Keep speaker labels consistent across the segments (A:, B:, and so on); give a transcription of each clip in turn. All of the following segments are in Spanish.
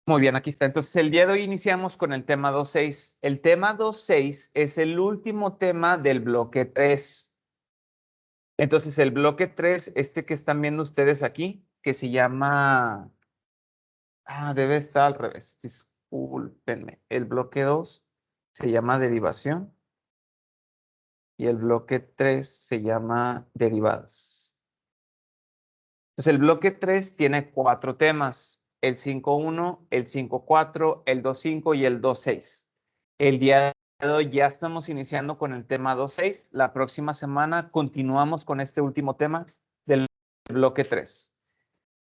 A: Muy bien, aquí está. Entonces, el día de hoy iniciamos con el tema 2.6. El tema 2.6 es el último tema del bloque 3. Entonces, el bloque 3, este que están viendo ustedes aquí, que se llama... debe estar al revés, discúlpenme. El bloque 2 se llama derivación y el bloque 3 se llama derivadas. Entonces, el bloque 3 tiene 4 temas, el 5.1, el 5.4, el 2.5 y el 2.6. El día de hoy ya estamos iniciando con el tema 2.6. La próxima semana continuamos con este último tema del bloque 3.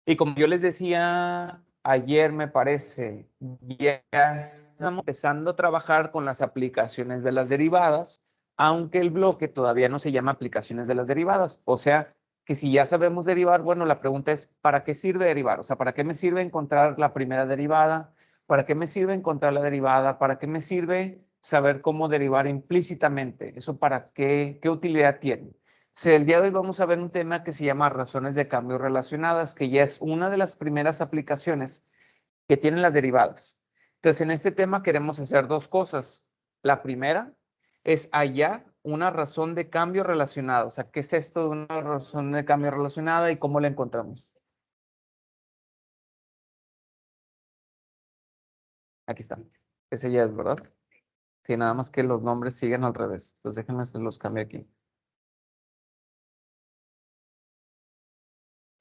A: Y como yo les decía ayer, me parece, ya estamos empezando a trabajar con las aplicaciones de las derivadas, aunque el bloque todavía no se llama aplicaciones de las derivadas. O sea, que si ya sabemos derivar, bueno, la pregunta es, ¿para qué sirve derivar? O sea, ¿para qué me sirve encontrar la primera derivada? ¿Para qué me sirve encontrar la derivada? ¿Para qué me sirve saber cómo derivar implícitamente? ¿Eso para qué utilidad tiene? Sí, el día de hoy vamos a ver un tema que se llama razones de cambio relacionadas, que ya es una de las primeras aplicaciones que tienen las derivadas. Entonces, en este tema queremos hacer dos cosas. La primera es hallar una razón de cambio relacionada. O sea, ¿qué es esto de una razón de cambio relacionada y cómo la encontramos? Aquí está. Ese ya es, ¿verdad? Sí, nada más que los nombres siguen al revés. Entonces, déjenme hacer los cambios aquí.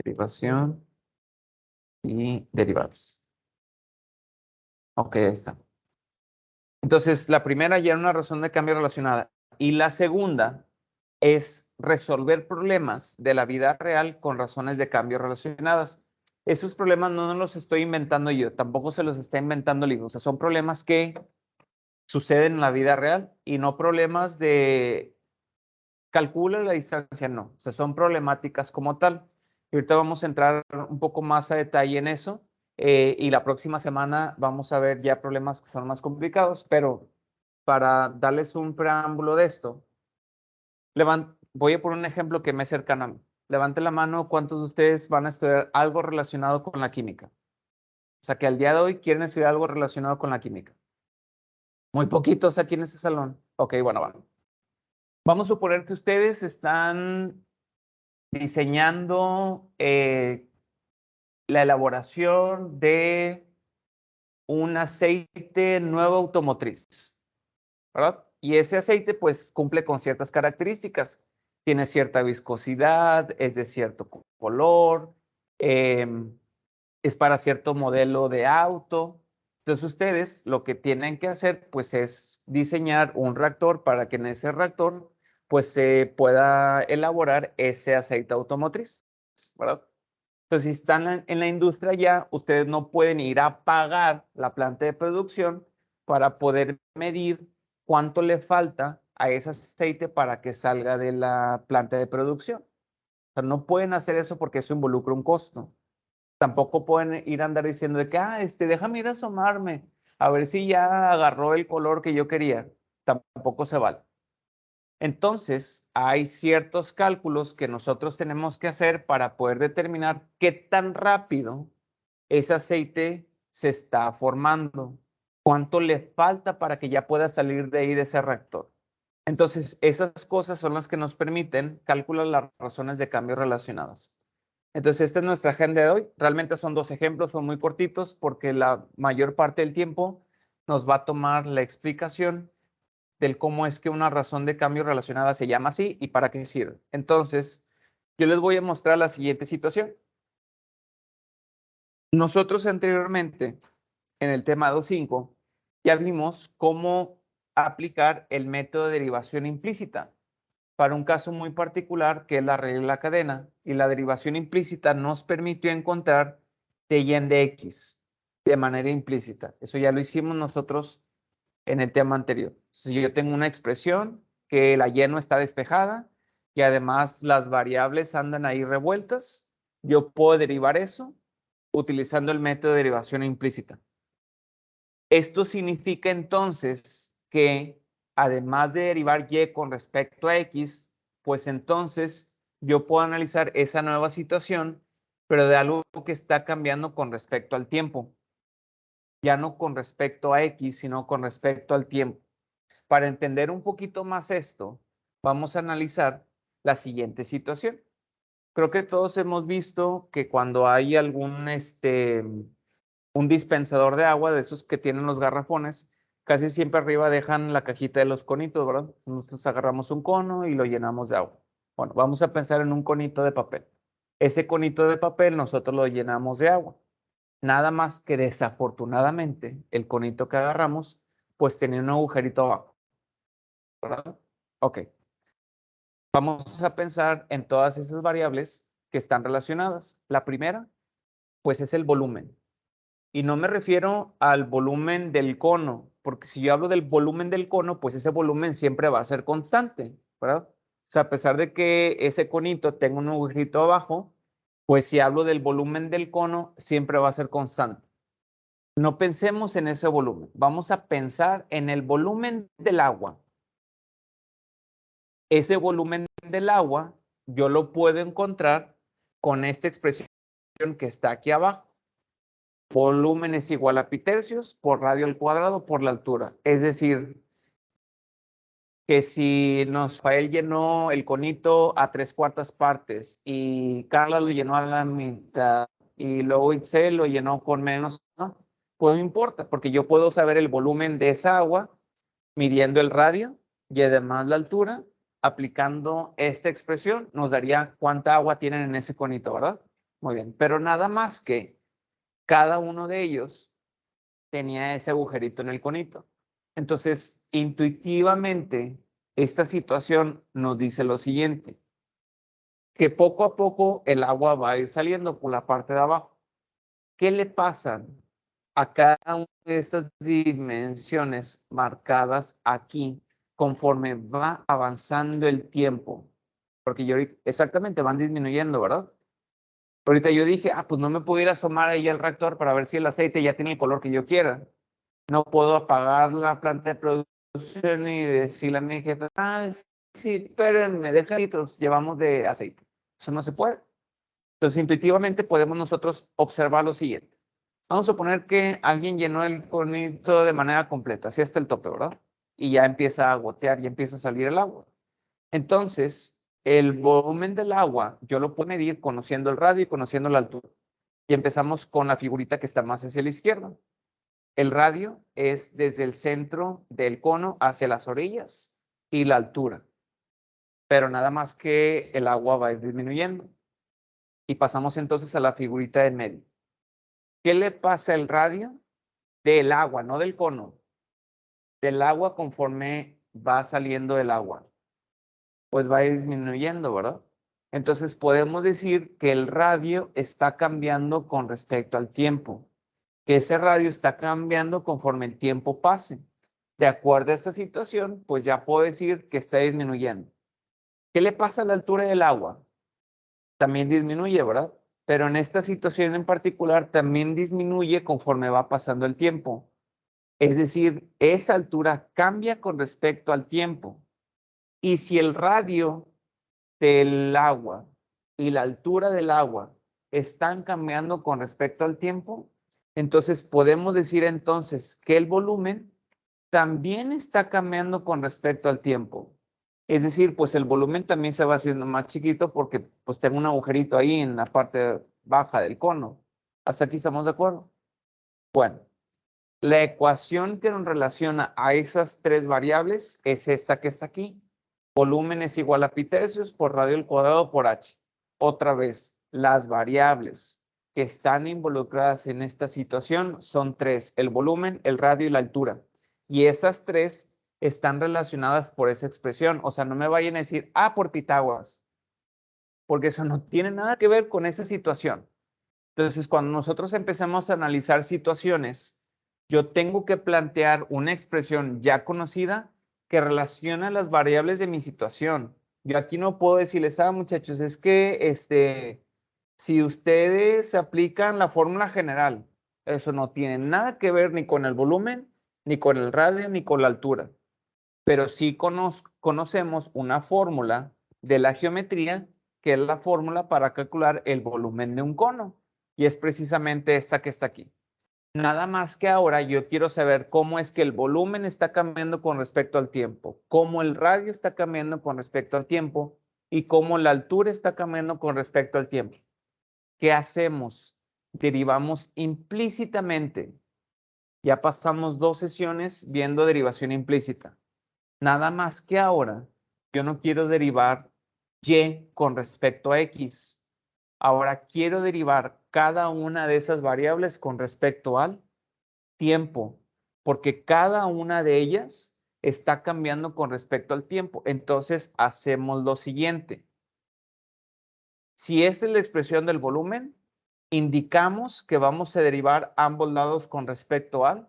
A: Derivación y derivadas. Ok, ahí está. Entonces, la primera ya era una razón de cambio relacionada. Y la segunda es resolver problemas de la vida real con razones de cambio relacionadas. Esos problemas no los estoy inventando yo, tampoco se los está inventando el libro. O sea, son problemas que suceden en la vida real y no problemas de calcula la distancia, no. O sea, son problemáticas como tal. Y ahorita vamos a entrar un poco más a detalle en eso. Y la próxima semana vamos a ver ya problemas que son más complicados, pero para darles un preámbulo de esto, voy a poner un ejemplo que me es cercano a mí. Levante la mano cuántos de ustedes van a estudiar algo relacionado con la química. O sea, que al día de hoy quieren estudiar algo relacionado con la química. Muy poquitos aquí en este salón. Ok, bueno, bueno. Vamos a suponer que ustedes están diseñando la elaboración de un aceite nuevo automotriz, ¿verdad? Y ese aceite pues cumple con ciertas características. Tiene cierta viscosidad, es de cierto color, es para cierto modelo de auto. Entonces ustedes lo que tienen que hacer pues es diseñar un reactor para que en ese reactor pues se pueda elaborar ese aceite automotriz, ¿verdad? Entonces, si están en la industria ya, ustedes no pueden ir a pagar la planta de producción para poder medir cuánto le falta a ese aceite para que salga de la planta de producción. O sea, no pueden hacer eso porque eso involucra un costo. Tampoco pueden ir a andar diciendo de que, déjame ir a asomarme, a ver si ya agarró el color que yo quería. Tampoco se vale. Entonces, hay ciertos cálculos que nosotros tenemos que hacer para poder determinar qué tan rápido ese aceite se está formando, cuánto le falta para que ya pueda salir de ahí de ese reactor. Entonces, esas cosas son las que nos permiten calcular las razones de cambio relacionadas. Entonces, esta es nuestra agenda de hoy. Realmente son dos ejemplos, son muy cortitos porque la mayor parte del tiempo nos va a tomar la explicación del cómo es que una razón de cambio relacionada se llama así y para qué sirve. Entonces, yo les voy a mostrar la siguiente situación. Nosotros anteriormente, en el tema 2.5, ya vimos cómo aplicar el método de derivación implícita para un caso muy particular que es la regla de la cadena. Y la derivación implícita nos permitió encontrar t y n de x de manera implícita. Eso ya lo hicimos nosotros en el tema anterior. Si yo tengo una expresión que la y no está despejada y además las variables andan ahí revueltas, yo puedo derivar eso utilizando el método de derivación implícita. Esto significa entonces que además de derivar y con respecto a x, pues entonces yo puedo analizar esa nueva situación, pero de algo que está cambiando con respecto al tiempo. ya no con respecto a X, sino con respecto al tiempo. Para entender un poquito más esto, vamos a analizar la siguiente situación. Creo que todos hemos visto que cuando hay algún, un dispensador de agua, de esos que tienen los garrafones, casi siempre arriba dejan la cajita de los conitos, ¿verdad? Nosotros agarramos un cono y lo llenamos de agua. Bueno, vamos a pensar en un conito de papel. Ese conito de papel nosotros lo llenamos de agua. Nada más que desafortunadamente el conito que agarramos pues tenía un agujerito abajo, ¿verdad? Ok. Vamos a pensar en todas esas variables que están relacionadas. La primera, pues es el volumen. Y no me refiero al volumen del cono, porque si yo hablo del volumen del cono, pues ese volumen siempre va a ser constante, ¿verdad? O sea, a pesar de que ese conito tenga un agujerito abajo, pues si hablo del volumen del cono, siempre va a ser constante. No pensemos en ese volumen, vamos a pensar en el volumen del agua. Ese volumen del agua yo lo puedo encontrar con esta expresión que está aquí abajo. Volumen es igual a pi tercios por radio al cuadrado por la altura. Es decir, que si Rafael llenó el conito a 3/4 partes y Carla lo llenó a la mitad y luego Itzel lo llenó con menos, ¿no? Pues no importa, porque yo puedo saber el volumen de esa agua midiendo el radio y además la altura, aplicando esta expresión, nos daría cuánta agua tienen en ese conito, ¿verdad? Muy bien, pero nada más que cada uno de ellos tenía ese agujerito en el conito. Entonces, intuitivamente, esta situación nos dice lo siguiente, que poco a poco el agua va a ir saliendo por la parte de abajo. ¿Qué le pasa a cada una de estas dimensiones marcadas aquí conforme va avanzando el tiempo? Porque yo exactamente van disminuyendo, ¿verdad? Ahorita yo dije, pues no me puedo ir a asomar ahí al reactor para ver si el aceite ya tiene el color que yo quiera. No puedo apagar la planta de producción y decirle a mi jefe, sí, espérenme, deja litros, llevamos de aceite. Eso no se puede. Entonces, intuitivamente podemos nosotros observar lo siguiente. Vamos a suponer que alguien llenó el conito de manera completa, así hasta el tope, ¿verdad? Y ya empieza a gotear, ya empieza a salir el agua. Entonces, el volumen del agua, yo lo puedo medir conociendo el radio y conociendo la altura. Y empezamos con la figurita que está más hacia la izquierda. El radio es desde el centro del cono hacia las orillas y la altura. Pero nada más que el agua va a ir disminuyendo. Y pasamos entonces a la figurita del medio. ¿Qué le pasa al radio? Del agua, no del cono. Del agua conforme va saliendo el agua. Pues va disminuyendo, ¿verdad? Entonces podemos decir que el radio está cambiando con respecto al tiempo. Que ese radio está cambiando conforme el tiempo pase. De acuerdo a esta situación, pues ya puedo decir que está disminuyendo. ¿Qué le pasa a la altura del agua? También disminuye, ¿verdad? Pero en esta situación en particular también disminuye conforme va pasando el tiempo. Es decir, esa altura cambia con respecto al tiempo. Y si el radio del agua y la altura del agua están cambiando con respecto al tiempo, entonces podemos decir entonces que el volumen también está cambiando con respecto al tiempo. Es decir, pues el volumen también se va haciendo más chiquito porque pues tengo un agujerito ahí en la parte baja del cono. ¿Hasta aquí estamos de acuerdo? Bueno, la ecuación que nos relaciona a esas tres variables es esta que está aquí. Volumen es igual a pi tercios por radio al cuadrado por h. Otra vez, las variables que están involucradas en esta situación son tres: el volumen, el radio y la altura. Y esas tres están relacionadas por esa expresión. O sea, no me vayan a decir, por Pitágoras, porque eso no tiene nada que ver con esa situación. Entonces, cuando nosotros empezamos a analizar situaciones, yo tengo que plantear una expresión ya conocida que relaciona las variables de mi situación. Yo aquí no puedo decirles, muchachos, es que si ustedes aplican la fórmula general, eso no tiene nada que ver ni con el volumen, ni con el radio, ni con la altura. Pero sí conocemos una fórmula de la geometría, que es la fórmula para calcular el volumen de un cono. Y es precisamente esta que está aquí. Nada más que ahora yo quiero saber cómo es que el volumen está cambiando con respecto al tiempo, cómo el radio está cambiando con respecto al tiempo y cómo la altura está cambiando con respecto al tiempo. ¿Qué hacemos? Derivamos implícitamente. Ya pasamos 2 sesiones viendo derivación implícita. Nada más que ahora yo no quiero derivar y con respecto a x. Ahora quiero derivar cada una de esas variables con respecto al tiempo, porque cada una de ellas está cambiando con respecto al tiempo. Entonces hacemos lo siguiente. Si esta es la expresión del volumen, indicamos que vamos a derivar ambos lados con respecto al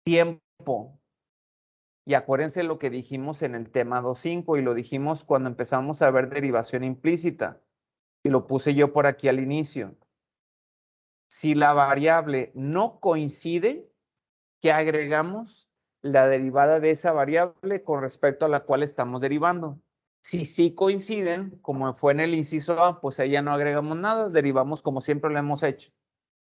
A: tiempo. Y acuérdense lo que dijimos en el tema 2.5 y lo dijimos cuando empezamos a ver derivación implícita. Y lo puse yo por aquí al inicio. Si la variable no coincide, ¿qué agregamos? La derivada de esa variable con respecto a la cual estamos derivando. Si sí coinciden, como fue en el inciso A, pues ahí ya no agregamos nada, derivamos como siempre lo hemos hecho.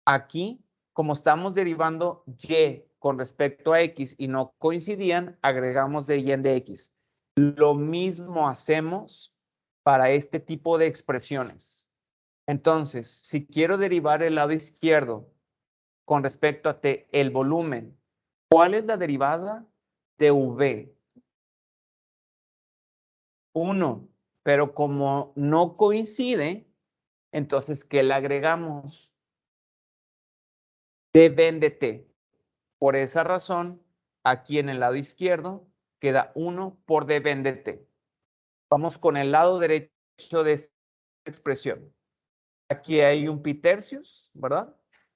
A: Aquí, como estamos derivando y con respecto a x y no coincidían, agregamos de y en de x. Lo mismo hacemos para este tipo de expresiones. Entonces, si quiero derivar el lado izquierdo con respecto a t, el volumen, ¿cuál es la derivada de v? 1, pero como no coincide, entonces, ¿qué le agregamos? Deben de t. Por esa razón, aquí en el lado izquierdo queda 1 por deben de t. Vamos con el lado derecho de esta expresión. Aquí hay un pi tercios, ¿verdad?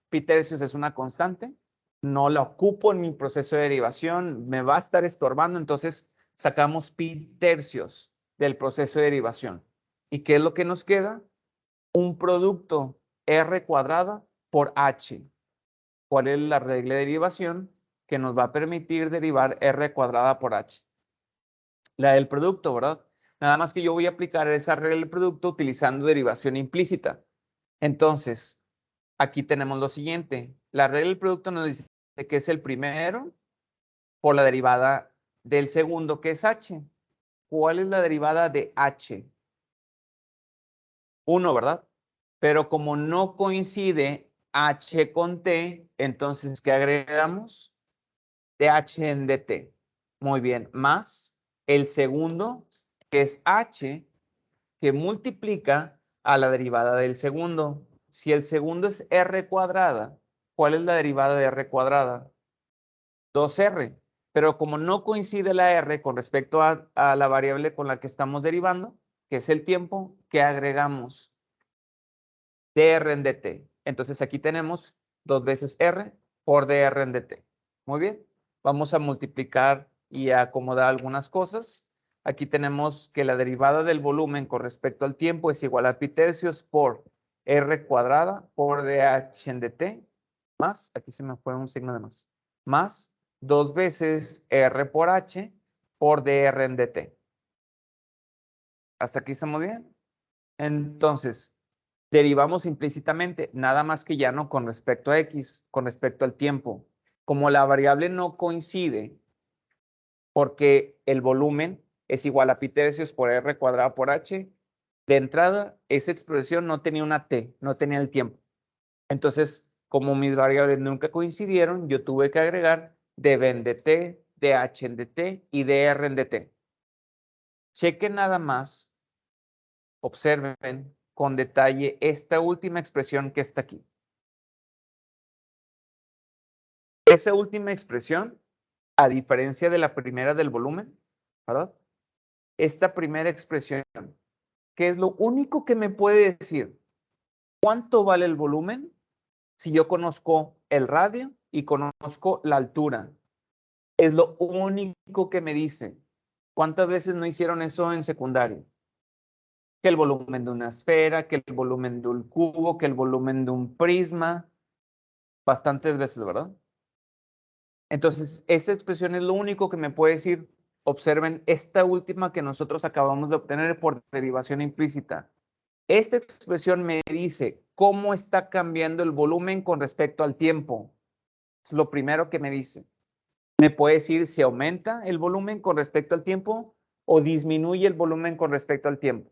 A: Pi tercios es una constante. No la ocupo en mi proceso de derivación, me va a estar estorbando, entonces sacamos pi tercios del proceso de derivación. ¿Y qué es lo que nos queda? Un producto r cuadrada por h. ¿Cuál es la regla de derivación que nos va a permitir derivar r cuadrada por h? La del producto, ¿verdad? Nada más que yo voy a aplicar esa regla del producto utilizando derivación implícita. Entonces, aquí tenemos lo siguiente. La regla del producto nos dice que es el primero por la derivada del segundo, que es h. ¿Cuál es la derivada de h? 1, ¿verdad? Pero como no coincide h con t, entonces, ¿qué agregamos? dh en dt. Muy bien, más el segundo, que es h, que multiplica a la derivada del segundo. Si el segundo es r cuadrada, ¿cuál es la derivada de r cuadrada? 2r. Pero como no coincide la r con respecto a la variable con la que estamos derivando, que es el tiempo, ¿qué agregamos? dr en dt. Entonces aquí tenemos 2 veces r por dr en dt. Muy bien. Vamos a multiplicar y a acomodar algunas cosas. Aquí tenemos que la derivada del volumen con respecto al tiempo es igual a pi tercios por r cuadrada por dh en dt, más, aquí se me fue un signo de más 2 veces r por h por dr en dt. ¿Hasta aquí estamos bien? Entonces, derivamos implícitamente, nada más que ya no con respecto a x, con respecto al tiempo. Como la variable no coincide, porque el volumen es igual a pi tercios por r cuadrado por h, de entrada, esa expresión no tenía una t, no tenía el tiempo. Entonces, como mis variables nunca coincidieron, yo tuve que agregar dv en dt, dh en dt y dr en dt. Chequen nada más, observen con detalle esta última expresión que está aquí. Esa última expresión, a diferencia de la primera del volumen, ¿verdad? Esta primera expresión, que es lo único que me puede decir cuánto vale el volumen si yo conozco el radio y conozco la altura. Es lo único que me dice. ¿Cuántas veces no hicieron eso en secundaria? Que el volumen de una esfera, que el volumen de un cubo, que el volumen de un prisma. Bastantes veces, ¿verdad? Entonces, esta expresión es lo único que me puede decir. Observen esta última que nosotros acabamos de obtener por derivación implícita. Esta expresión me dice cómo está cambiando el volumen con respecto al tiempo. Es lo primero que me dice. Me puede decir si aumenta el volumen con respecto al tiempo o disminuye el volumen con respecto al tiempo.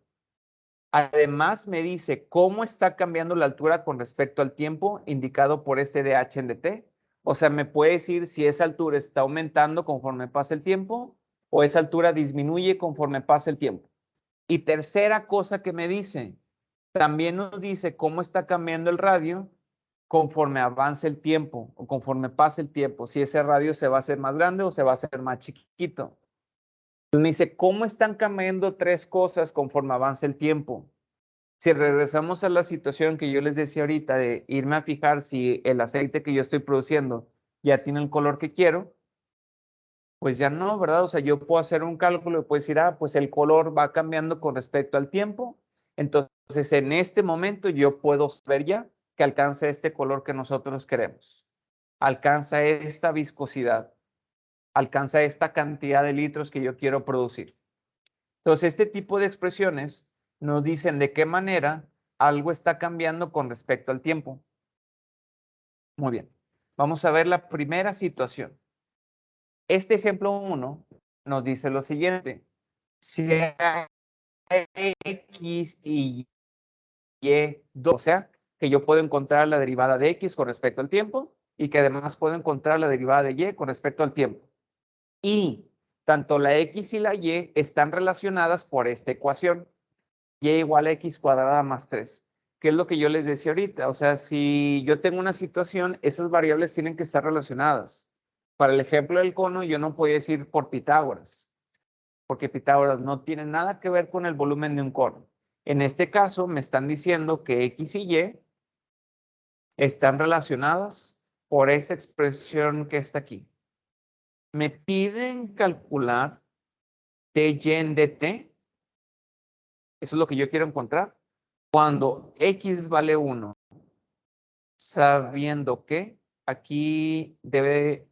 A: Además, me dice cómo está cambiando la altura con respecto al tiempo, indicado por este DH en DT. O sea, me puede decir si esa altura está aumentando conforme pasa el tiempo o esa altura disminuye conforme pasa el tiempo. Y tercera cosa que me dice, también nos dice cómo está cambiando el radio conforme avance el tiempo o conforme pase el tiempo, si ese radio se va a hacer más grande o se va a hacer más chiquito. Me dice, ¿cómo están cambiando tres cosas conforme avance el tiempo? Si regresamos a la situación que yo les decía ahorita de irme a fijar si el aceite que yo estoy produciendo ya tiene el color que quiero, pues ya no, ¿verdad? O sea, yo puedo hacer un cálculo y puedo decir, pues el color va cambiando con respecto al tiempo. Entonces, en este momento yo puedo ver ya que alcanza este color que nosotros queremos. Alcanza esta viscosidad. Alcanza esta cantidad de litros que yo quiero producir. Entonces, este tipo de expresiones nos dicen de qué manera algo está cambiando con respecto al tiempo. Muy bien. Vamos a ver la primera situación. Este ejemplo 1 nos dice lo siguiente. Si hay X y Y, o sea, que yo puedo encontrar la derivada de X con respecto al tiempo y que además puedo encontrar la derivada de Y con respecto al tiempo. Y tanto la X y la Y están relacionadas por esta ecuación. Y igual a X cuadrada más 3. ¿Qué es lo que yo les decía ahorita? O sea, si yo tengo una situación, esas variables tienen que estar relacionadas. Para el ejemplo del cono, yo no podía decir por Pitágoras, porque Pitágoras no tiene nada que ver con el volumen de un cono. En este caso, me están diciendo que X y Y están relacionadas por esa expresión que está aquí. Me piden calcular TY en DT. Eso es lo que yo quiero encontrar. Cuando X vale 1, sabiendo que aquí debe,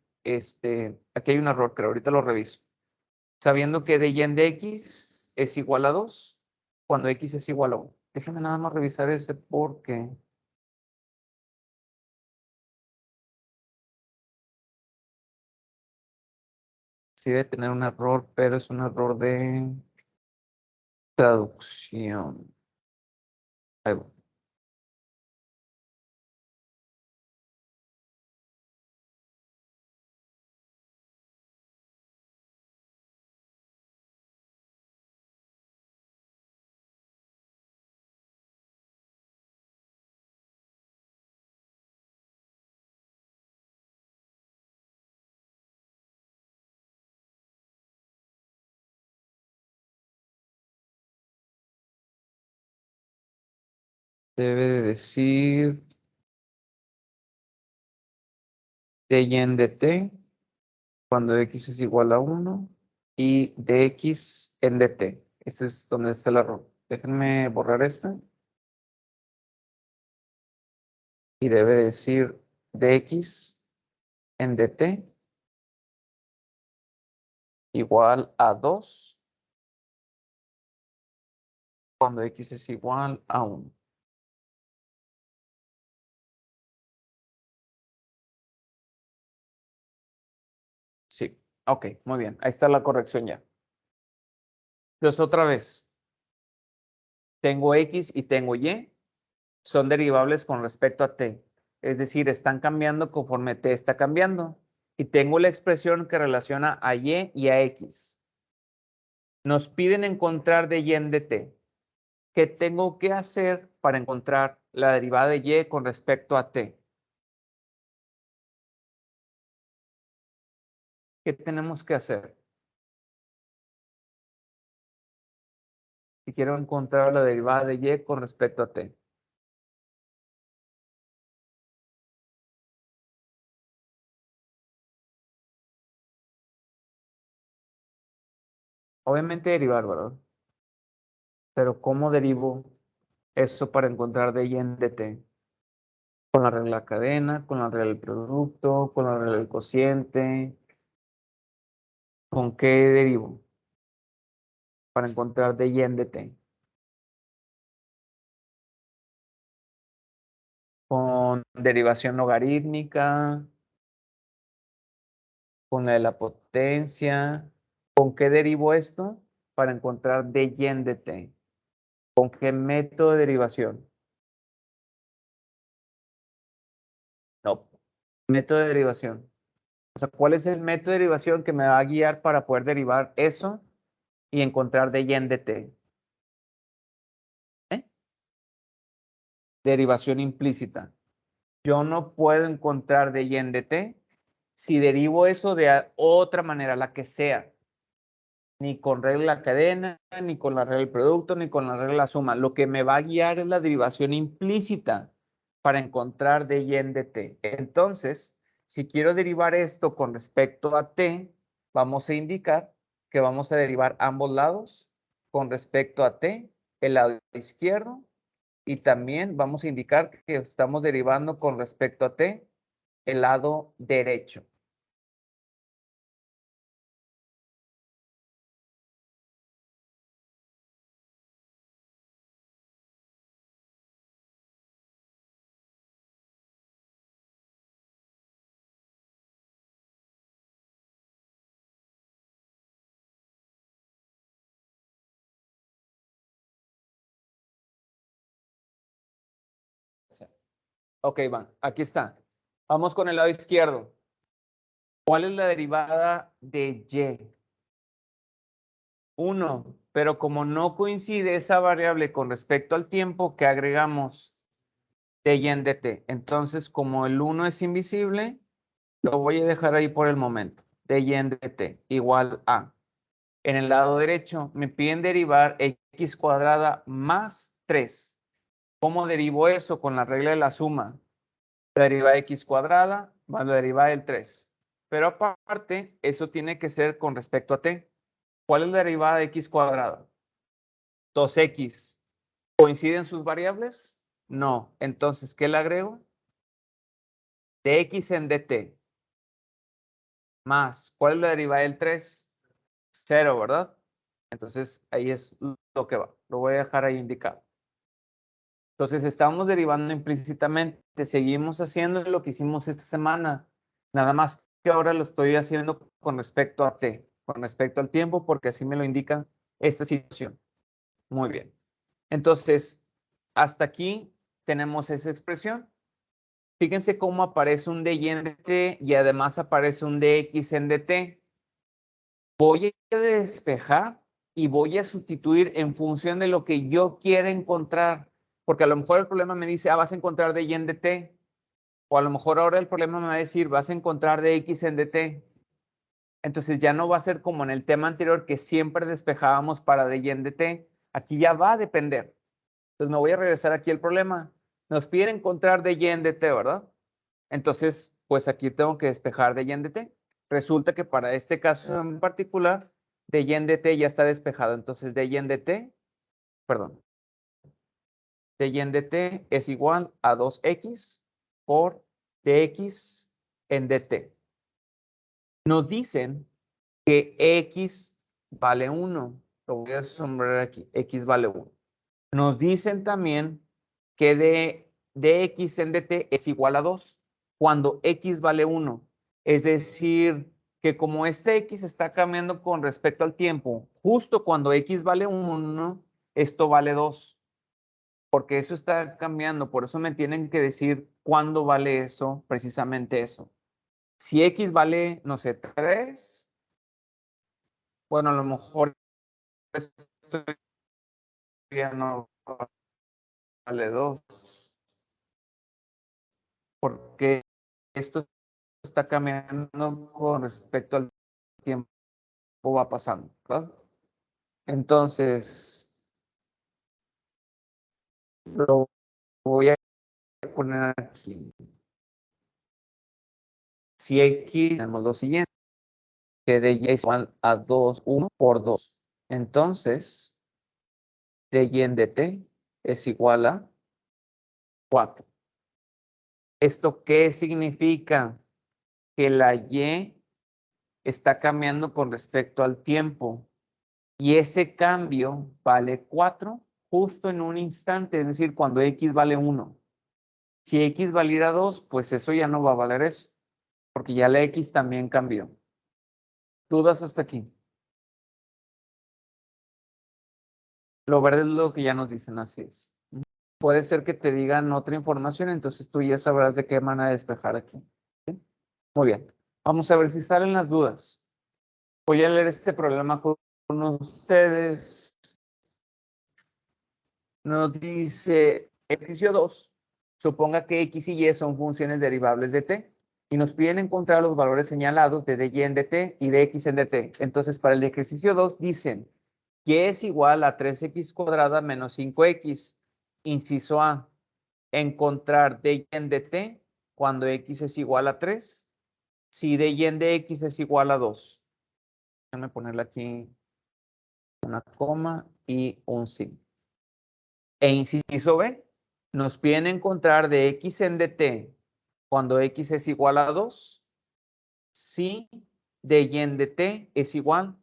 A: aquí hay un error, creo, ahorita lo reviso. Sabiendo que de y en de X es igual a 2, cuando X es igual a 1. Déjenme nada más revisar ese porque sí debe tener un error, pero es un error de traducción. Ahí va. Debe de decir de y en de t cuando X es igual a 1 y de X en de t. Este es donde está el error. Déjenme borrar este. Y debe decir dx en dt igual a 2 cuando x es igual a 1. Sí, ok, muy bien. Ahí está la corrección ya. Entonces, otra vez, tengo x y tengo y, son derivables con respecto a t. Es decir, están cambiando conforme t está cambiando. Y tengo la expresión que relaciona a y a x. Nos piden encontrar de y en dt. ¿Qué tengo que hacer para encontrar la derivada de y con respecto a t? ¿Qué tenemos que hacer? Si quiero encontrar la derivada de y con respecto a t. Obviamente derivar, ¿verdad? Pero ¿cómo derivo eso para encontrar de y en dt? Con la regla de la cadena, con la regla del producto, con la regla del cociente. ¿Con qué derivo? Para encontrar de y en dt. Con derivación logarítmica, con la de la potencia. ¿Con qué derivo esto? Para encontrar d y en dt. ¿Con qué método de derivación? No, método de derivación. O sea, ¿cuál es el método de derivación que me va a guiar para poder derivar eso y encontrar d y en dt? ¿Eh? Derivación implícita. Yo no puedo encontrar d y en dt si derivo eso de otra manera, la que sea. Ni con regla de la cadena, ni con la regla del producto, ni con la regla de la suma. Lo que me va a guiar es la derivación implícita para encontrar d y en dt. Entonces, si quiero derivar esto con respecto a t, vamos a indicar que vamos a derivar ambos lados con respecto a t, el lado izquierdo, y también vamos a indicar que estamos derivando con respecto a t, el lado derecho. Ok, Iván, aquí está. Vamos con el lado izquierdo. ¿Cuál es la derivada de y? 1, pero como no coincide esa variable con respecto al tiempo que agregamos de y en dt, entonces como el 1 es invisible, lo voy a dejar ahí por el momento. De y en dt igual a. En el lado derecho me piden derivar x cuadrada más 3. ¿Cómo derivo eso? Con la regla de la suma. La derivada de x cuadrada más la derivada del 3. Pero aparte, eso tiene que ser con respecto a t. ¿Cuál es la derivada de x cuadrada? 2x. ¿Coinciden sus variables? No. Entonces, ¿qué le agrego? Dx en dt. Más. ¿Cuál es la derivada del 3? 0, ¿verdad? Entonces, ahí es lo que va. Lo voy a dejar ahí indicado. Entonces, estamos derivando implícitamente. Seguimos haciendo lo que hicimos esta semana. Nada más que ahora lo estoy haciendo con respecto a t, con respecto al tiempo, porque así me lo indica esta situación. Muy bien. Entonces, hasta aquí tenemos esa expresión. Fíjense cómo aparece un dy en dt y además aparece un dx en dt. Voy a despejar y voy a sustituir en función de lo que yo quiera encontrar. Porque a lo mejor el problema me dice, vas a encontrar dy en dt. O a lo mejor ahora el problema me va a decir, vas a encontrar dx en dt. Entonces ya no va a ser como en el tema anterior que siempre despejábamos para dy en dt. Aquí ya va a depender. Entonces me voy a regresar aquí al problema. Nos piden encontrar dy en dt, ¿verdad? Entonces, pues aquí tengo que despejar dy en dt. Resulta que para este caso en particular, dy en dt ya está despejado. Entonces dy en dt, perdón, dy en dt es igual a 2x por dx en dt. Nos dicen que x vale 1. Lo voy a sombrear aquí. X vale 1. Nos dicen también que dx en dt es igual a 2 cuando x vale 1. Es decir, que como este x está cambiando con respecto al tiempo, justo cuando x vale 1, esto vale 2. Porque eso está cambiando. Por eso me tienen que decir cuándo vale eso, precisamente eso. Si x vale, no sé, 3, bueno, a lo mejor esto ya no vale 2. Porque esto está cambiando con respecto al tiempo va pasando, ¿verdad? Entonces, lo voy a poner aquí. Si x, tenemos lo siguiente, que de y es igual a 2, 1 por 2. Entonces, de y en dt es igual a 4. ¿Esto qué significa? Que la y está cambiando con respecto al tiempo. Y ese cambio vale 4 justo en un instante, es decir, cuando x vale 1. Si x valiera 2, pues eso ya no va a valer eso, porque ya la x también cambió. ¿Dudas hasta aquí? Lo verde es lo que ya nos dicen, así es. Puede ser que te digan otra información, entonces tú ya sabrás de qué manera despejar aquí. ¿Sí? Muy bien. Vamos a ver si salen las dudas. Voy a leer este problema con ustedes. Nos dice ejercicio 2. Suponga que x y y son funciones derivables de t y nos piden encontrar los valores señalados de dy en dt y de x en dt. Entonces, para el ejercicio 2 dicen que es igual a 3x cuadrada menos 5x. Inciso A, encontrar dy en dt cuando x es igual a 3, si dy en dx es igual a 2. Déjame ponerle aquí una coma y un sí. E inciso B, nos piden encontrar de x en dt cuando x es igual a 2, si de y en dt es igual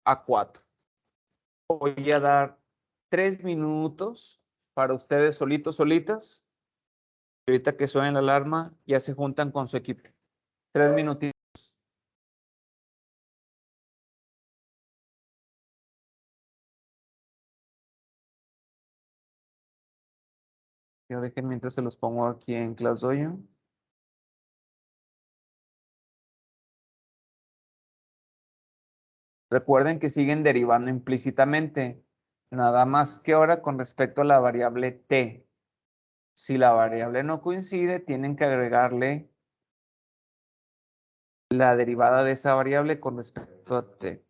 A: a 4. Voy a dar 3 minutos para ustedes solitos, solitas. Y ahorita que suene la alarma, ya se juntan con su equipo. 3 minutitos. Yo dejen mientras se los pongo aquí en ClassDojo. Recuerden que siguen derivando implícitamente, nada más que ahora con respecto a la variable t. Si la variable no coincide, tienen que agregarle la derivada de esa variable con respecto a t.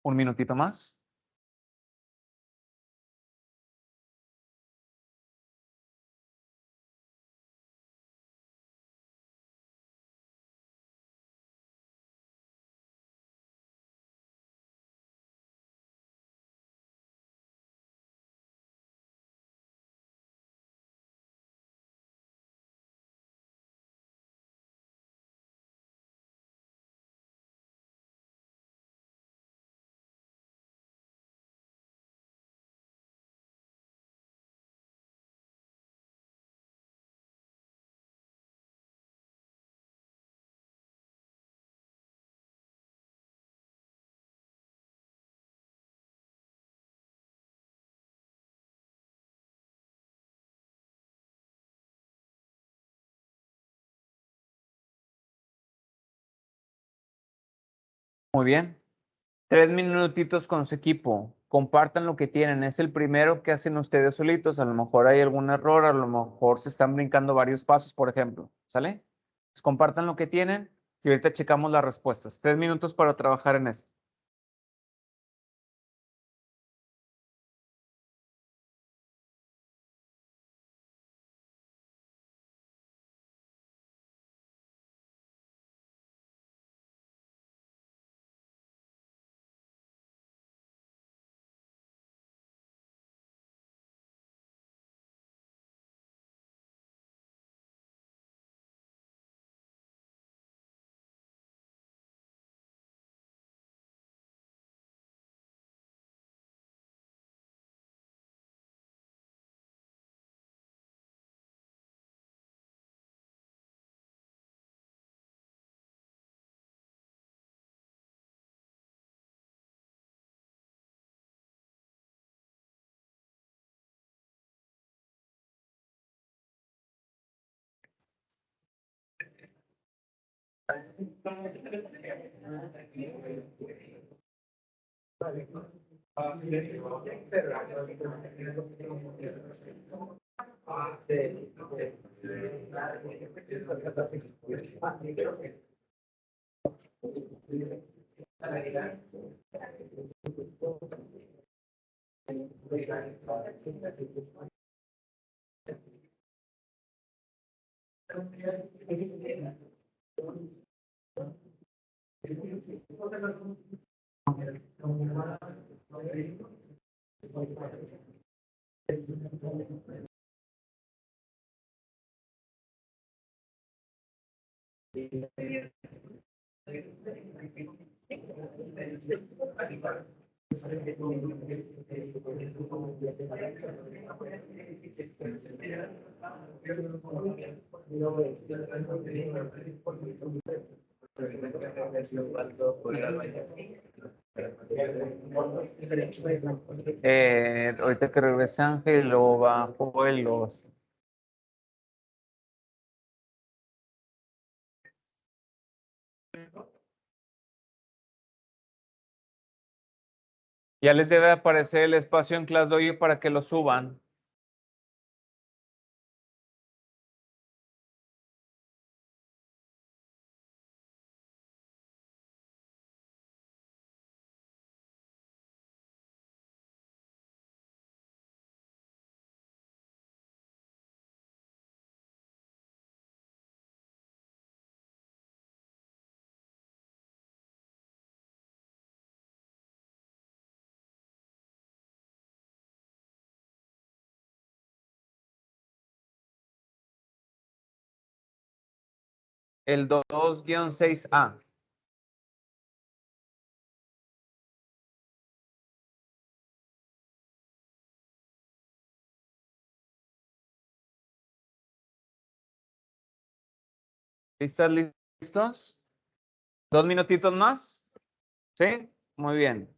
A: Un minutito más. Muy bien. 3 minutitos con su equipo. Compartan lo que tienen. Es el primero que hacen ustedes solitos. A lo mejor hay algún error, a lo mejor se están brincando varios pasos, por ejemplo. ¿Sale? Pues compartan lo que tienen y ahorita checamos las respuestas. 3 minutos para trabajar en eso. Ahorita que regrese Ángel, lo bajo el los. Ya les debe aparecer el espacio en ClassDojo para que lo suban. El 2-6A. ¿Listas, listos? 2 minutitos más. ¿Sí? Muy bien.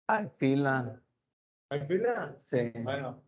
A: Hay fila.
B: ¿Hay fila?
A: Sí.
B: Bueno.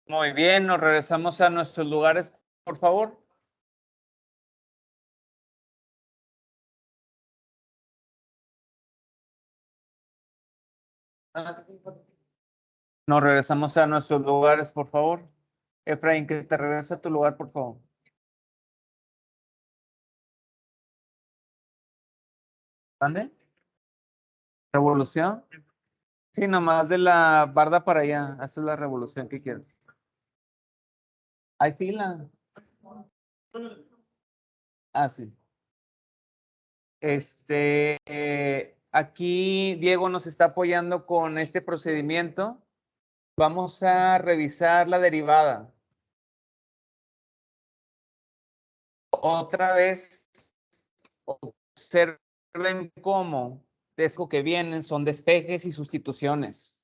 A: Muy bien, nos regresamos a nuestros lugares, por favor. Nos regresamos a nuestros lugares, por favor. Efraín, que te regrese a tu lugar, por favor. ¿Mande? ¿Revolución? Sí, nomás de la barda para allá. Haces la revolución que quieres. Hay fila. Ah, sí. Aquí Diego nos está apoyando con este procedimiento. Vamos a revisar la derivada. Otra vez, observen cómo de eso que vienen son despejes y sustituciones.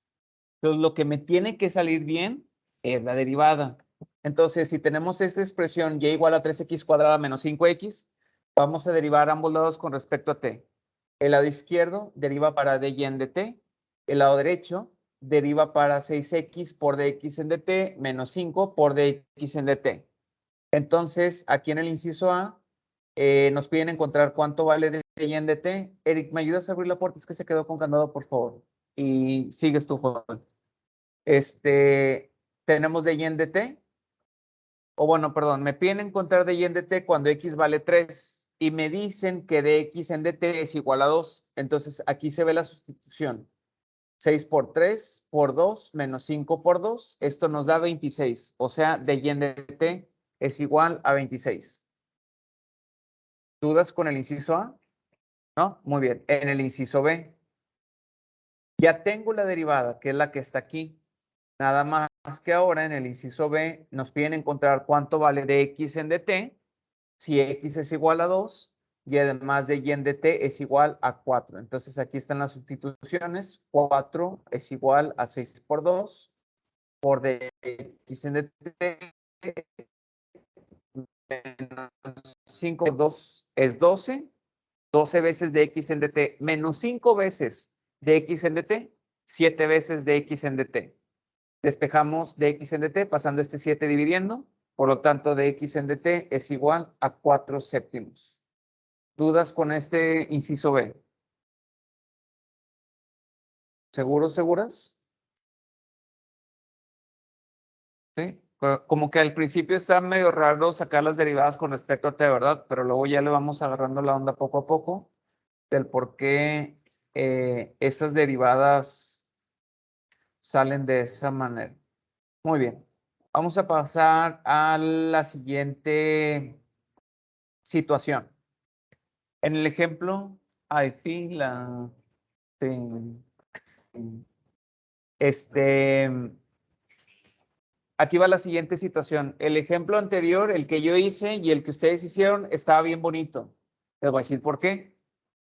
A: Entonces, lo que me tiene que salir bien es la derivada. Entonces, si tenemos esta expresión y igual a 3x cuadrada menos 5x, vamos a derivar ambos lados con respecto a t. El lado izquierdo deriva para dy en dt. El lado derecho deriva para 6x por dx en dt menos 5 por dx en dt. Entonces, aquí en el inciso A, nos piden encontrar cuánto vale dy en dt. Eric, ¿me ayudas a abrir la puerta? Es que se quedó con candado, por favor. Y sigues tú, Juan. Tenemos dy en dt. O bueno, perdón, me piden encontrar dy en dt cuando x vale 3 y me dicen que dx en dt es igual a 2. Entonces, aquí se ve la sustitución. 6 por 3 por 2 menos 5 por 2. Esto nos da 26. O sea, dy en dt es igual a 26. ¿Dudas con el inciso A? ¿No? Muy bien. En el inciso B, ya tengo la derivada, que es la que está aquí. Nada más que ahora en el inciso B nos piden encontrar cuánto vale dx en dt, si x es igual a 2 y además de y en dt es igual a 4. Entonces aquí están las sustituciones. 4 es igual a 6 por 2 por dx en dt menos 5 por 2 es 12. 12 veces de x en dt menos 5 veces de x en dt, 7 veces de x en dt. Despejamos de x en dt pasando este 7 dividiendo. Por lo tanto, de x en dt es igual a 4 séptimos. ¿Dudas con este inciso B? ¿Seguros, seguras? ¿Sí? Como que al principio está medio raro sacar las derivadas con respecto a t, ¿verdad? Pero luego ya le vamos agarrando la onda poco a poco del por qué esas derivadas salen de esa manera. Muy bien. Vamos a pasar a la siguiente situación. En el ejemplo, I feel aquí va la siguiente situación. El ejemplo anterior, el que yo hice y el que ustedes hicieron, estaba bien bonito. Les voy a decir por qué.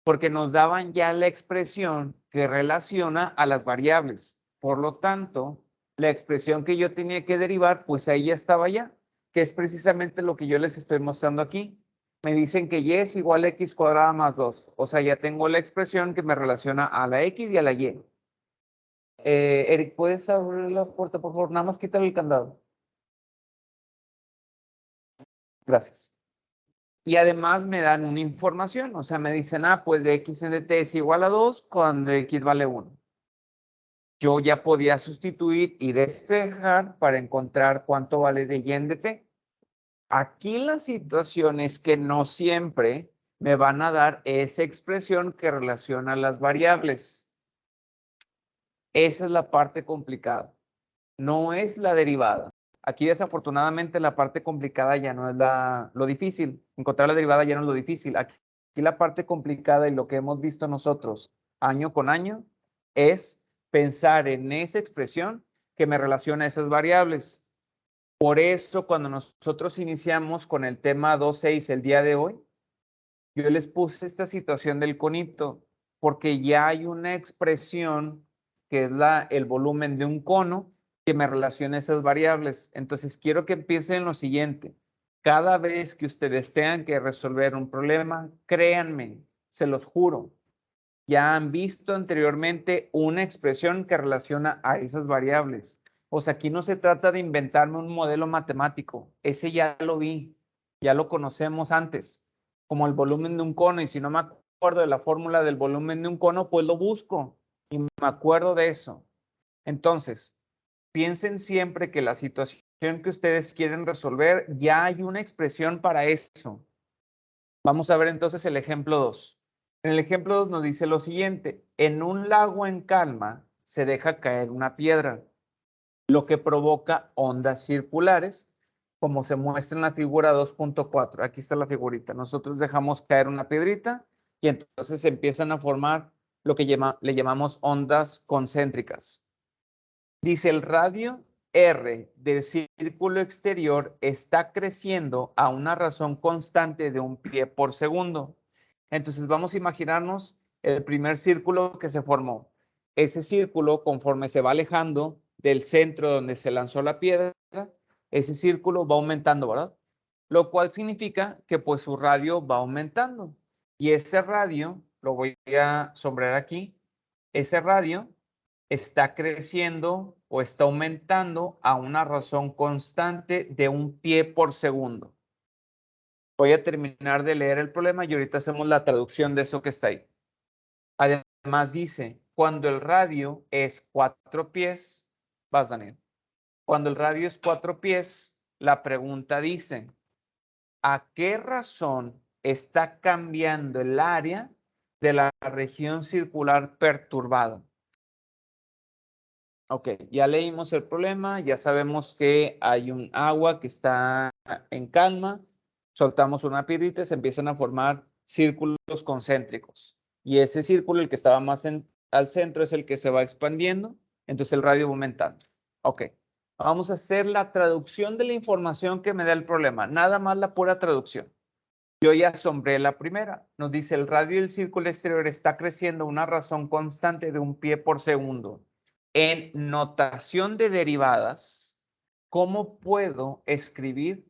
A: Porque nos daban ya la expresión que relaciona a las variables. Por lo tanto, la expresión que yo tenía que derivar, pues ahí ya estaba ya, que es precisamente lo que yo les estoy mostrando aquí. Me dicen que y es igual a x cuadrada más 2. O sea, ya tengo la expresión que me relaciona a la x y a la y. Eric, ¿puedes abrir la puerta, por favor? Nada más quítale el candado. Gracias. Y además me dan una información, o sea, me dicen, pues de x en dt es igual a 2 cuando x vale 1. Yo ya podía sustituir y despejar para encontrar cuánto vale de y en dt. Aquí la situación es que no siempre me van a dar esa expresión que relaciona las variables. Esa es la parte complicada. No es la derivada. Aquí desafortunadamente la parte complicada ya no es lo difícil. Encontrar la derivada ya no es lo difícil. Aquí la parte complicada y lo que hemos visto nosotros año con año es pensar en esa expresión que me relaciona a esas variables. Por eso cuando nosotros iniciamos con el tema 2.6 el día de hoy, yo les puse esta situación del conito porque ya hay una expresión que es el volumen de un cono que me relaciona esas variables. Entonces, quiero que empiecen lo siguiente. Cada vez que ustedes tengan que resolver un problema, créanme, se los juro, ya han visto anteriormente una expresión que relaciona a esas variables. O sea, aquí no se trata de inventarme un modelo matemático. Ese ya lo vi, ya lo conocemos antes, como el volumen de un cono. Y si no me acuerdo de la fórmula del volumen de un cono, pues lo busco y me acuerdo de eso. Entonces, piensen siempre que la situación que ustedes quieren resolver, ya hay una expresión para eso. Vamos a ver entonces el ejemplo 2. En el ejemplo 2 nos dice lo siguiente. En un lago en calma se deja caer una piedra, lo que provoca ondas circulares, como se muestra en la figura 2.4. Aquí está la figurita. Nosotros dejamos caer una piedrita y entonces empiezan a formar lo que le llamamos ondas concéntricas. Dice, el radio R del círculo exterior está creciendo a una razón constante de 1 pie por segundo. Entonces vamos a imaginarnos el primer círculo que se formó. Ese círculo, conforme se va alejando del centro donde se lanzó la piedra, ese círculo va aumentando, ¿verdad? Lo cual significa que pues su radio va aumentando. Y ese radio, lo voy a sombrear aquí, ese radio está creciendo o está aumentando a una razón constante de 1 pie por segundo. Voy a terminar de leer el problema y ahorita hacemos la traducción de eso que está ahí. Además dice, cuando el radio es 4 pies, vas Daniel, cuando el radio es 4 pies, la pregunta dice, ¿a qué razón está cambiando el área de la región circular perturbada? Ok, ya leímos el problema, ya sabemos que hay un agua que está en calma, soltamos una piedrita y se empiezan a formar círculos concéntricos. Y ese círculo, el que estaba más al centro, es el que se va expandiendo, entonces el radio va aumentando. Ok, vamos a hacer la traducción de la información que me da el problema, nada más la pura traducción. Yo ya asombré la primera, nos dice el radio del círculo exterior está creciendo a una razón constante de 1 pie por segundo. En notación de derivadas, ¿cómo puedo escribir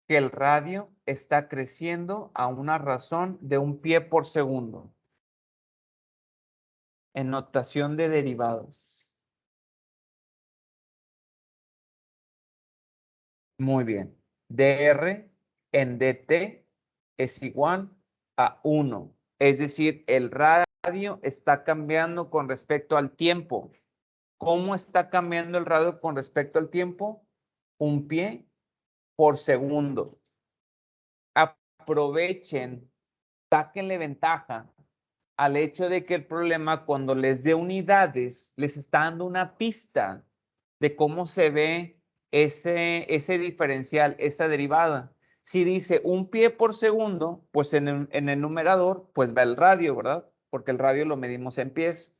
A: que el radio está creciendo a una razón de 1 pie por segundo? En notación de derivadas. Muy bien. dr en dt es igual a 1. Es decir, el radio está cambiando con respecto al tiempo. ¿Cómo está cambiando el radio con respecto al tiempo? 1 pie por segundo. Aprovechen, sáquenle ventaja al hecho de que el problema, cuando les dé unidades, les está dando una pista de cómo se ve ese diferencial, esa derivada. Si dice 1 pie por segundo, pues en el numerador, pues va el radio, ¿verdad? Porque el radio lo medimos en pies.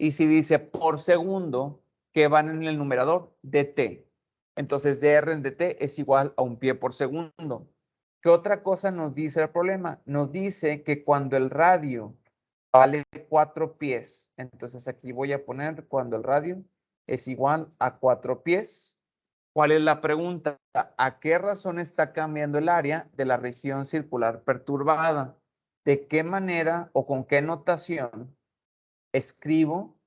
A: Y si dice por segundo, ¿qué van en el numerador? dt. Entonces, dr en dt es igual a 1 pie por segundo. ¿Qué otra cosa nos dice el problema? Nos dice que cuando el radio vale 4 pies, entonces aquí voy a poner cuando el radio es igual a 4 pies. ¿Cuál es la pregunta? ¿A qué razón está cambiando el área de la región circular perturbada? ¿De qué manera o con qué notación escribo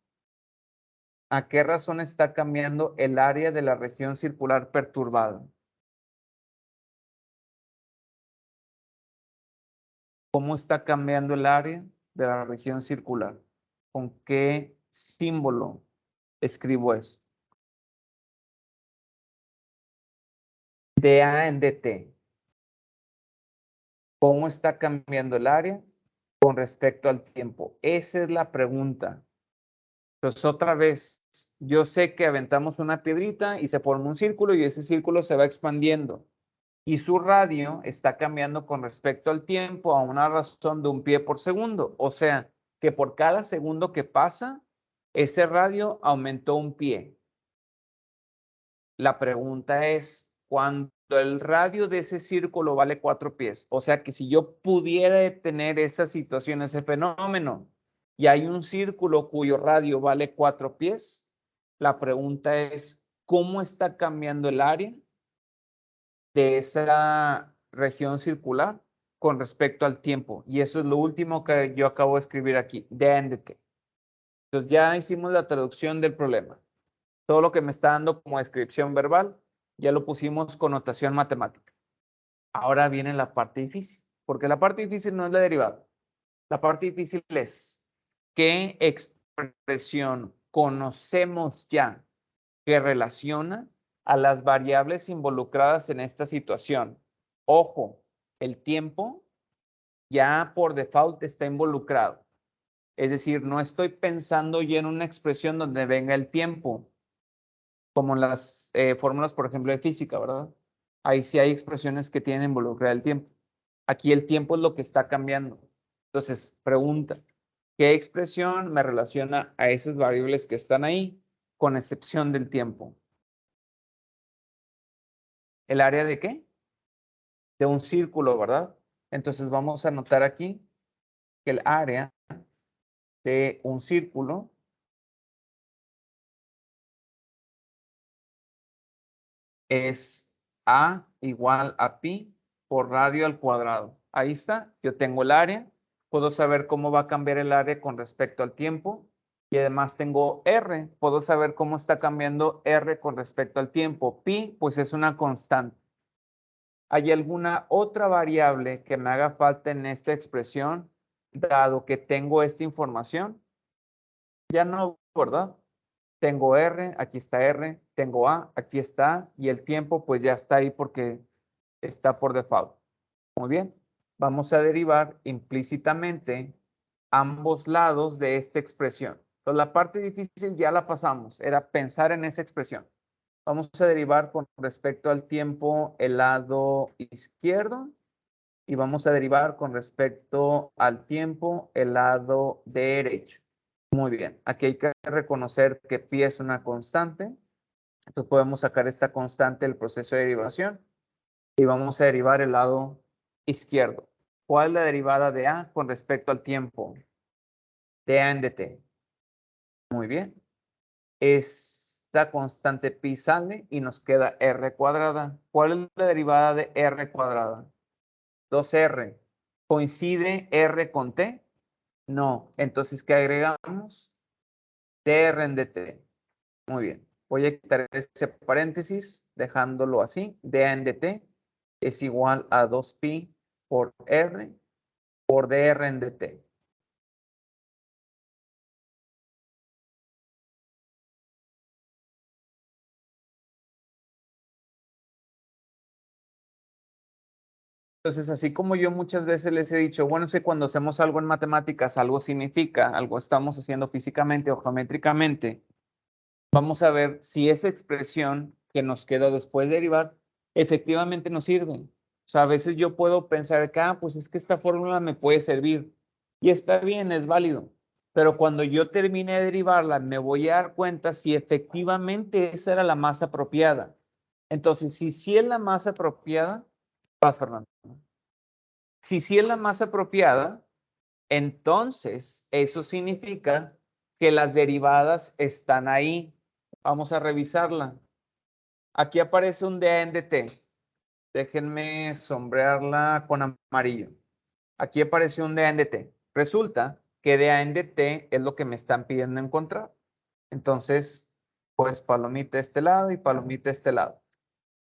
A: a qué razón está cambiando el área de la región circular perturbada? ¿Cómo está cambiando el área de la región circular? ¿Con qué símbolo escribo eso? dA en dt. ¿Cómo está cambiando el área con respecto al tiempo? Esa es la pregunta. Entonces, otra vez, yo sé que aventamos una piedrita y se forma un círculo y ese círculo se va expandiendo. Y su radio está cambiando con respecto al tiempo a una razón de 1 pie por segundo. O sea, que por cada segundo que pasa, ese radio aumentó 1 pie. La pregunta es, cuando el radio de ese círculo vale 4 pies, o sea que si yo pudiera detener esa situación, ese fenómeno, y hay un círculo cuyo radio vale 4 pies, la pregunta es, ¿cómo está cambiando el área de esa región circular con respecto al tiempo? Y eso es lo último que yo acabo de escribir aquí, DNDT. Entonces ya hicimos la traducción del problema. Todo lo que me está dando como descripción verbal, ya lo pusimos con notación matemática. Ahora viene la parte difícil, porque la parte difícil no es la derivada. La parte difícil es, ¿qué expresión conocemos ya que relaciona a las variables involucradas en esta situación? Ojo, el tiempo ya por default está involucrado. Es decir, no estoy pensando ya en una expresión donde venga el tiempo, como las fórmulas, por ejemplo, de física, ¿verdad? Ahí sí hay expresiones que tienen involucrada el tiempo. Aquí el tiempo es lo que está cambiando. Entonces, pregunta, ¿qué expresión me relaciona a esas variables que están ahí, con excepción del tiempo? ¿El área de qué? De un círculo, ¿verdad? Entonces vamos a anotar aquí que el área de un círculo es A igual a pi por radio al cuadrado. Ahí está, yo tengo el área, puedo saber cómo va a cambiar el área con respecto al tiempo y además tengo R, puedo saber cómo está cambiando R con respecto al tiempo. Pi, pues es una constante. ¿Hay alguna otra variable que me haga falta en esta expresión, dado que tengo esta información? Ya no, ¿verdad? Tengo R, aquí está R, tengo A, aquí está, y el tiempo pues ya está ahí porque está por default. Muy bien, vamos a derivar implícitamente ambos lados de esta expresión. Entonces la parte difícil ya la pasamos, era pensar en esa expresión. Vamos a derivar con respecto al tiempo el lado izquierdo y vamos a derivar con respecto al tiempo el lado derecho. Muy bien, aquí hay que reconocer que pi es una constante. Entonces podemos sacar esta constante del proceso de derivación y vamos a derivar el lado izquierdo. ¿Cuál es la derivada de A con respecto al tiempo? De A en dt. Muy bien. Esta constante pi sale y nos queda r cuadrada. ¿Cuál es la derivada de r cuadrada? 2r. ¿Coincide r con t? No. Entonces, ¿qué agregamos? dr en dt. Muy bien. Voy a quitar ese paréntesis dejándolo así. d en dt es igual a 2pi por r por dr en dt. Entonces, así como yo muchas veces les he dicho, bueno, es que cuando hacemos algo en matemáticas, algo significa, algo estamos haciendo físicamente o geométricamente, vamos a ver si esa expresión que nos quedó después de derivar efectivamente nos sirve. O sea, a veces yo puedo pensar que, pues es que esta fórmula me puede servir y está bien, es válido. Pero cuando yo termine de derivarla, me voy a dar cuenta si efectivamente esa era la más apropiada. Entonces, si sí es la más apropiada, vas, Fernando. Si sí es la más apropiada, entonces eso significa que las derivadas están ahí. Vamos a revisarla. Aquí aparece un dA en dt. Déjenme sombrearla con amarillo. Aquí apareció un dA en dt. Resulta que dA en dt es lo que me están pidiendo encontrar. Entonces, pues palomita a este lado y palomita a este lado.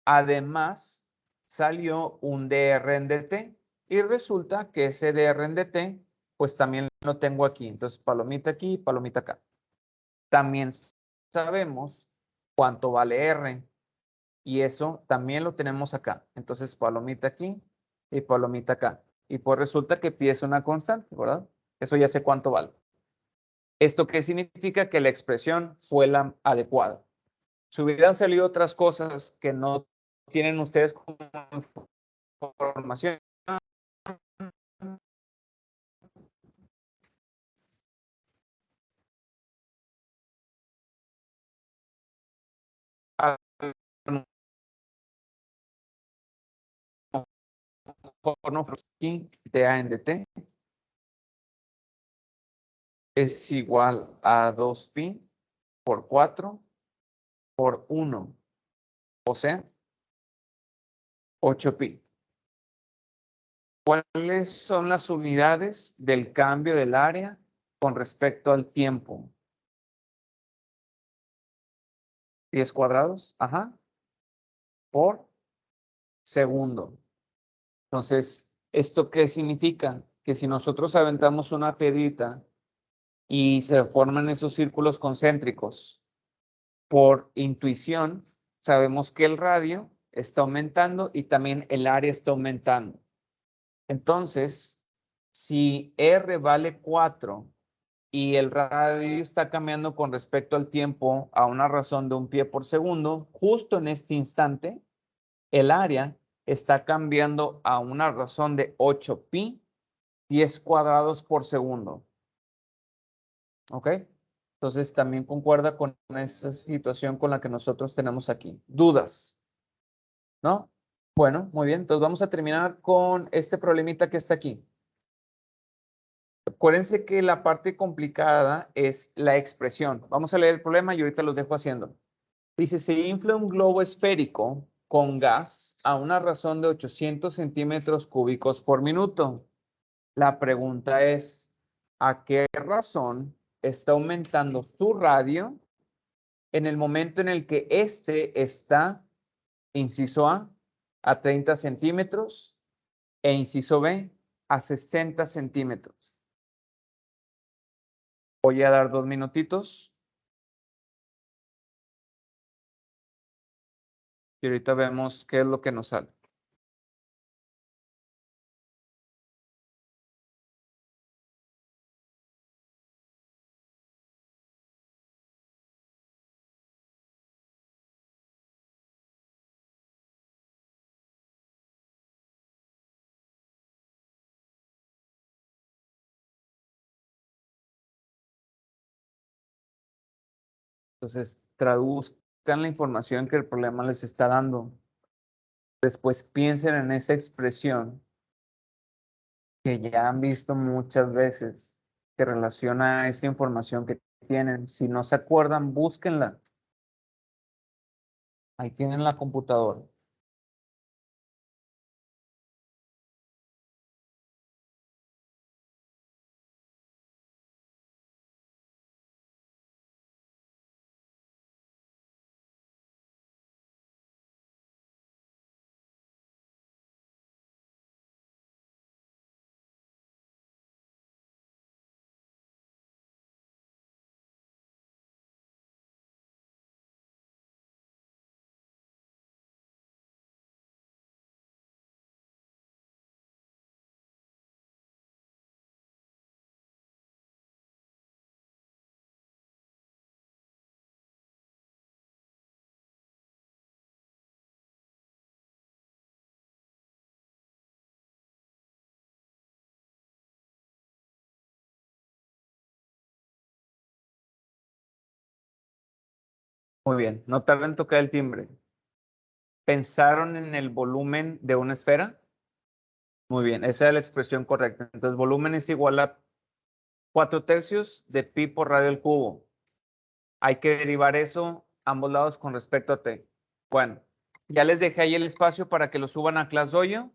A: Además, salió un dr en dt y resulta que ese dr en dt, pues también lo tengo aquí. Entonces, palomita aquí y palomita acá. También sabemos cuánto vale r y eso también lo tenemos acá. Entonces, palomita aquí y palomita acá. Y pues resulta que pi es una constante, ¿verdad? Eso ya sé cuánto vale. ¿Esto qué significa? Que la expresión fue la adecuada. Si hubieran salido otras cosas que no tienen ustedes como información, a lo mejor no fue aquí, de A en dt es igual a 2pi por 4 por 1, o sea, 8pi. ¿Cuáles son las unidades del cambio del área con respecto al tiempo? 10 cuadrados, ajá, por segundo. Entonces, ¿esto qué significa? Que si nosotros aventamos una piedrita y se forman esos círculos concéntricos, por intuición, sabemos que el radio está aumentando y también el área está aumentando. Entonces, si R vale 4 y el radio está cambiando con respecto al tiempo a una razón de 1 pie por segundo, justo en este instante, el área está cambiando a una razón de 8pi 10 cuadrados por segundo. ¿Ok? Entonces también concuerda con esa situación con la que nosotros tenemos aquí. ¿Dudas? ¿No? Bueno, muy bien. Entonces vamos a terminar con este problemita que está aquí. Acuérdense que la parte complicada es la expresión. Vamos a leer el problema y ahorita los dejo haciendo. Dice, se infla un globo esférico con gas a una razón de 800 centímetros cúbicos por minuto. La pregunta es, ¿a qué razón está aumentando su radio en el momento en el que este está, inciso a 30 centímetros e inciso B, a 60 centímetros? Voy a dar 2 minutitos y ahorita vemos qué es lo que nos sale. Entonces, traduzcan la información que el problema les está dando. Después piensen en esa expresión que ya han visto muchas veces que relaciona esa información que tienen. Si no se acuerdan, búsquenla. Ahí tienen la computadora. Muy bien, no tarden en tocar el timbre. ¿Pensaron en el volumen de una esfera? Muy bien, esa es la expresión correcta. Entonces, volumen es igual a 4/3 de pi por radio al cubo. Hay que derivar eso ambos lados con respecto a t. Bueno, ya les dejé ahí el espacio para que lo suban a ClassDojo,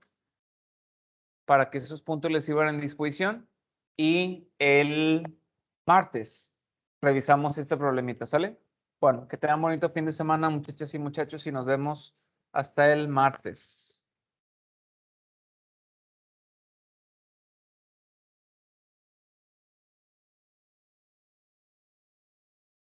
A: para que esos puntos les sirvan en disposición. Y el martes revisamos este problemita, ¿sale? Bueno, que tengan bonito fin de semana, muchachas y muchachos, y nos vemos hasta el martes.